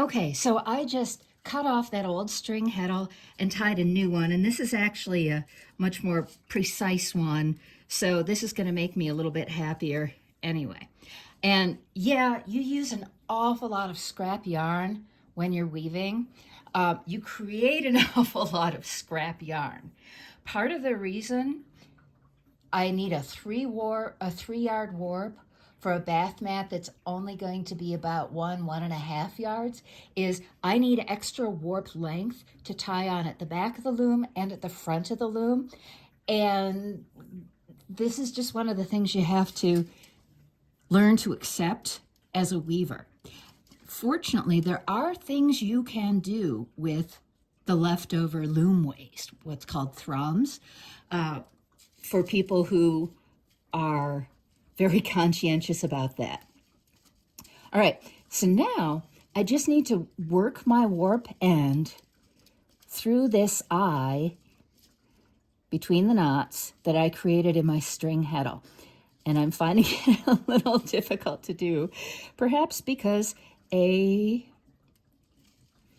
Okay, so I just cut off that old string heddle and tied a new one, and this is actually a much more precise one, so this is going to make me a little bit happier anyway. And yeah, you use an awful lot of scrap yarn when you're weaving. You create an awful lot of scrap yarn. Part of the reason I need a 3 yard warp for a bath mat that's only going to be about 1.5 yards is I need extra warp length to tie on at the back of the loom and at the front of the loom. And this is just one of the things you have to learn to accept as a weaver. Fortunately, there are things you can do with the leftover loom waste, what's called thrums. For people who are very conscientious about that. All right, so now I just need to work my warp end through this eye between the knots that I created in my string heddle. And I'm finding it a little difficult to do, perhaps because a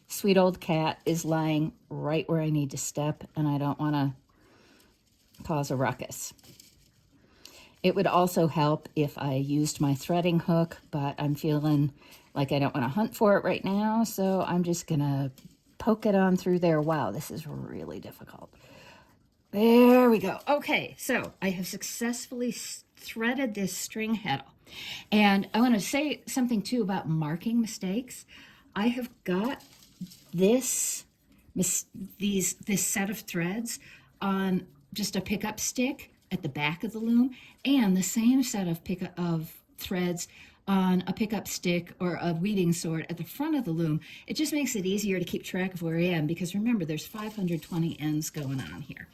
sweet old cat is lying right where I need to step, and I don't want to cause a ruckus. It would also help if I used my threading hook, but I'm feeling like I don't want to hunt for it right now, so I'm just gonna poke it on through there. Wow, this is really difficult. There we go. Okay, so I have successfully threaded this string heddle. And I want to say something too about marking mistakes. I have got this set of threads on just a pickup stick at the back of the loom, and the same set of threads on a pickup stick or a weaving sword at the front of the loom. It just makes it easier to keep track of where I am, because remember, there's 520 ends going on here.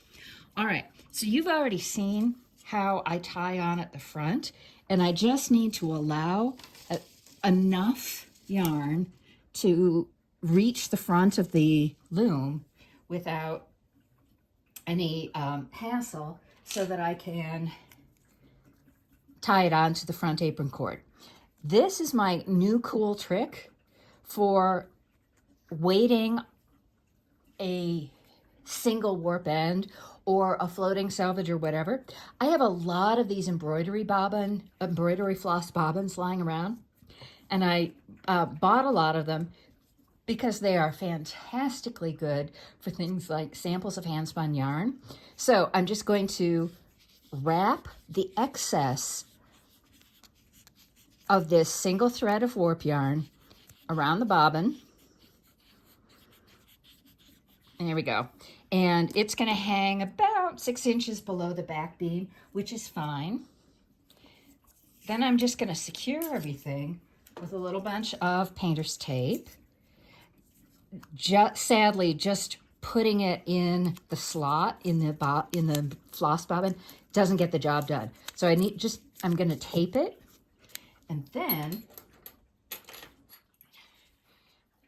All right, so you've already seen how I tie on at the front, and I just need to allow enough yarn to reach the front of the loom without any hassle, so that I can tie it onto the front apron cord. This is my new cool trick for weighting a single warp end or a floating selvage or whatever. I have a lot of these embroidery floss bobbins lying around, and I bought a lot of them because they are fantastically good for things like samples of handspun yarn. So I'm just going to wrap the excess of this single thread of warp yarn around the bobbin. And there we go. And it's going to hang about 6 inches below the back beam, which is fine. Then I'm just going to secure everything with a little bunch of painter's tape. Sadly, just putting it in the slot in the floss bobbin doesn't get the job done. So I'm going to tape it, and then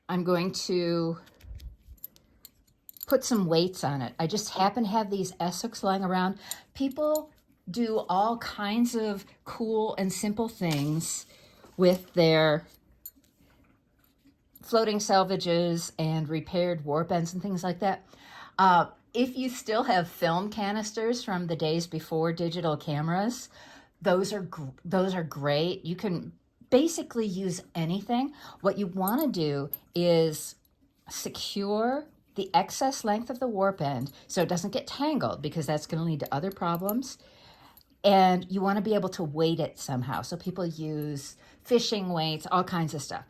I'm going to put some weights on it. I just happen to have these S-hooks lying around. People do all kinds of cool and simple things with their floating selvages and repaired warp ends and things like that. If you still have film canisters from the days before digital cameras, those are great. You can basically use anything. What you want to do is secure the excess length of the warp end so it doesn't get tangled, because that's going to lead to other problems. And you want to be able to weight it somehow. So people use fishing weights, all kinds of stuff.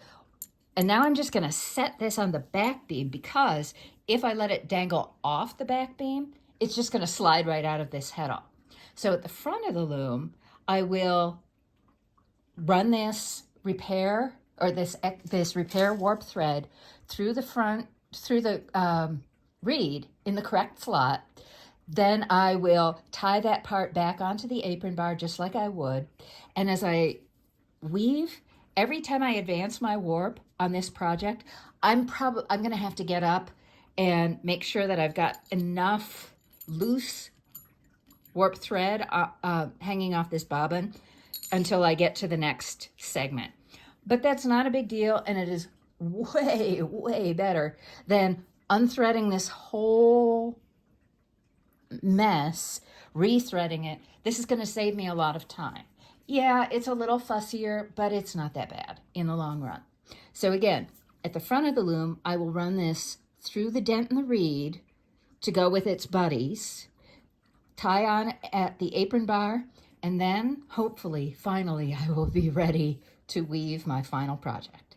And now I'm just going to set this on the back beam, because if I let it dangle off the back beam, it's just going to slide right out of this heddle. So at the front of the loom, I will run this repair warp thread through the reed in the correct slot. Then I will tie that part back onto the apron bar just like I would. And as I weave, every time I advance my warp on this project, I'm going to have to get up and make sure that I've got enough loose warp thread hanging off this bobbin until I get to the next segment. But that's not a big deal, and it is way, way better than unthreading this whole mess, rethreading it. This is going to save me a lot of time. Yeah, it's a little fussier, but it's not that bad in the long run. So again, at the front of the loom, I will run this through the dent in the reed to go with its buddies, tie on at the apron bar, and then hopefully, finally, I will be ready to weave my final project.